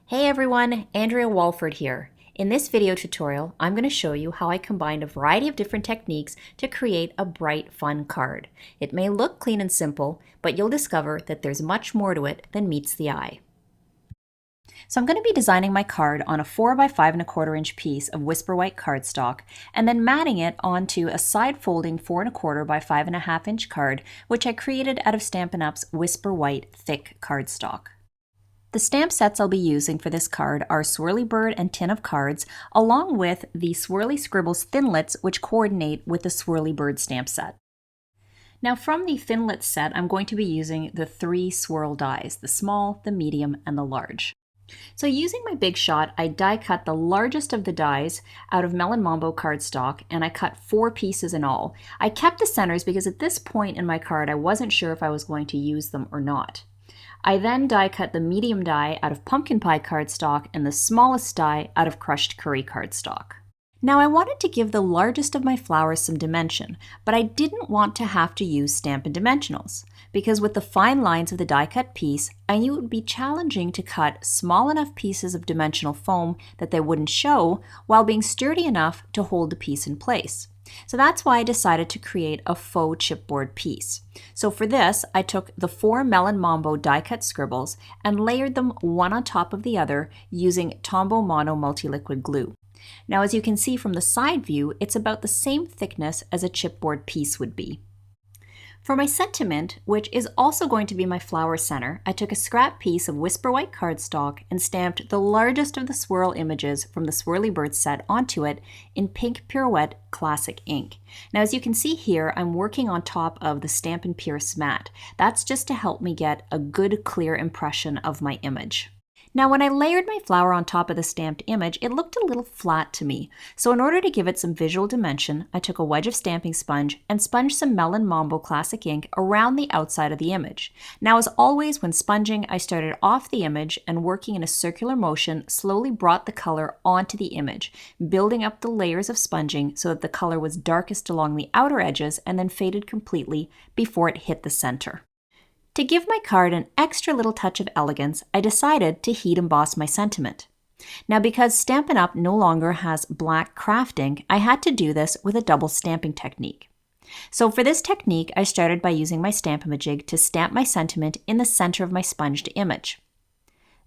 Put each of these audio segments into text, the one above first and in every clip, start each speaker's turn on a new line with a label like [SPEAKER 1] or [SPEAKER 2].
[SPEAKER 1] Hey everyone, Andrea Walford here. In this video tutorial, I'm going to show you how I combined a variety of different techniques to create a bright, fun card. It may look clean and simple, but you'll discover that there's much more to it than meets the eye. So I'm going to be designing my card on a 4 by 5¼ inch piece of Whisper White cardstock and then matting it onto a side folding 4¼ by 5½ inch card, which I created out of Stampin' Up's Whisper White thick cardstock. The stamp sets I'll be using for this card are Swirly Bird and Tin of Cards, along with the Swirly Scribbles Thinlits, which coordinate with the Swirly Bird stamp set. Now from the Thinlits set, I'm going to be using the 3 swirl dies, the small, the medium, and the large. So using my Big Shot, I die cut the largest of the dies out of Melon Mambo cardstock, and I cut 4 pieces in all. I kept the centers because at this point in my card, I wasn't sure if I was going to use them or not. I then die cut the medium die out of pumpkin pie cardstock and the smallest die out of crushed curry cardstock. Now I wanted to give the largest of my flowers some dimension, but I didn't want to have to use Stampin' Dimensionals, because with the fine lines of the die cut piece, I knew it would be challenging to cut small enough pieces of dimensional foam that they wouldn't show while being sturdy enough to hold the piece in place. So that's why I decided to create a faux chipboard piece. So for this, I took the 4 Melon Mambo die-cut scribbles and layered them one on top of the other using Tombow Mono multi-liquid glue. Now as you can see from the side view, it's about the same thickness as a chipboard piece would be. For my sentiment, which is also going to be my flower center, I took a scrap piece of Whisper White cardstock and stamped the largest of the swirl images from the Swirly Bird set onto it in pink Pirouette Classic ink. Now as you can see here, I'm working on top of the Stampin' Pierce mat. That's just to help me get a good clear impression of my image. Now when I layered my flower on top of the stamped image, it looked a little flat to me. So in order to give it some visual dimension, I took a wedge of stamping sponge and sponged some Melon Mambo Classic ink around the outside of the image. Now as always when sponging, I started off the image and working in a circular motion slowly brought the color onto the image, building up the layers of sponging so that the color was darkest along the outer edges and then faded completely before it hit the center. To give my card an extra little touch of elegance, I decided to heat emboss my sentiment. Now because Stampin' Up! No longer has black craft ink, I had to do this with a double stamping technique. So for this technique, I started by using my Stamp-A-Majig to stamp my sentiment in the center of my sponged image.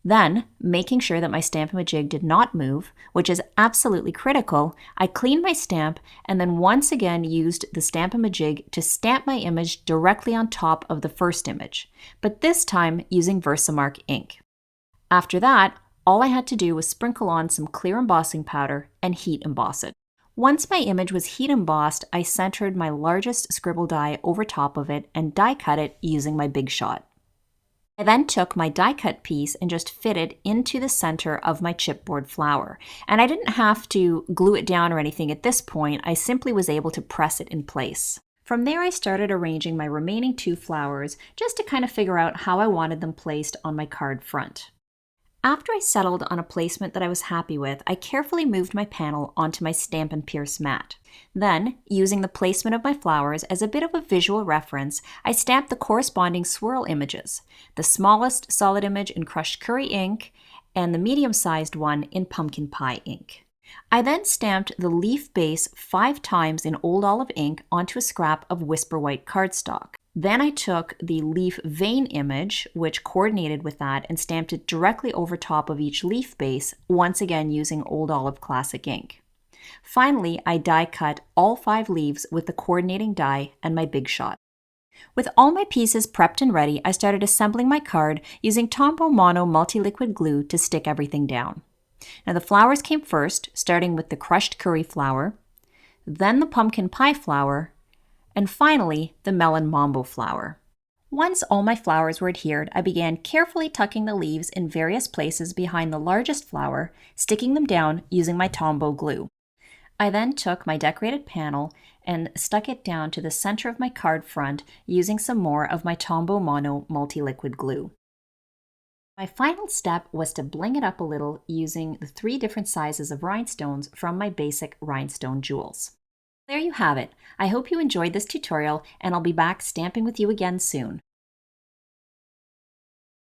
[SPEAKER 1] Then, making sure that my Stamp-A-Majig did not move, which is absolutely critical, I cleaned my stamp and then once again used the Stamp-A-Majig to stamp my image directly on top of the first image, but this time using Versamark ink. After that, all I had to do was sprinkle on some clear embossing powder and heat emboss it. Once my image was heat embossed, I centered my largest scribble die over top of it and die cut it using my Big Shot. I then took my die cut piece and just fit it into the center of my chipboard flower. And I didn't have to glue it down or anything at this point, I simply was able to press it in place. From there I started arranging my remaining 2 flowers just to kind of figure out how I wanted them placed on my card front. After I settled on a placement that I was happy with, I carefully moved my panel onto my Stampin' Pierce mat. Then, using the placement of my flowers as a bit of a visual reference, I stamped the corresponding swirl images, the smallest solid image in crushed curry ink and the medium-sized one in pumpkin pie ink. I then stamped the leaf base 5 times in Old Olive ink onto a scrap of Whisper White cardstock. Then I took the leaf vein image, which coordinated with that, and stamped it directly over top of each leaf base, once again using Old Olive Classic ink. Finally, I die cut all 5 leaves with the coordinating die and my Big Shot. With all my pieces prepped and ready, I started assembling my card using Tombow Mono multi-liquid glue to stick everything down. Now the flowers came first, starting with the crushed curry flower, then the pumpkin pie flower, and finally, the Melon Mambo flower. Once all my flowers were adhered, I began carefully tucking the leaves in various places behind the largest flower, sticking them down using my Tombow glue. I then took my decorated panel and stuck it down to the center of my card front using some more of my Tombow Mono multi-liquid glue. My final step was to bling it up a little using the 3 different sizes of rhinestones from my basic rhinestone jewels. There you have it. I hope you enjoyed this tutorial and I'll be back stamping with you again soon.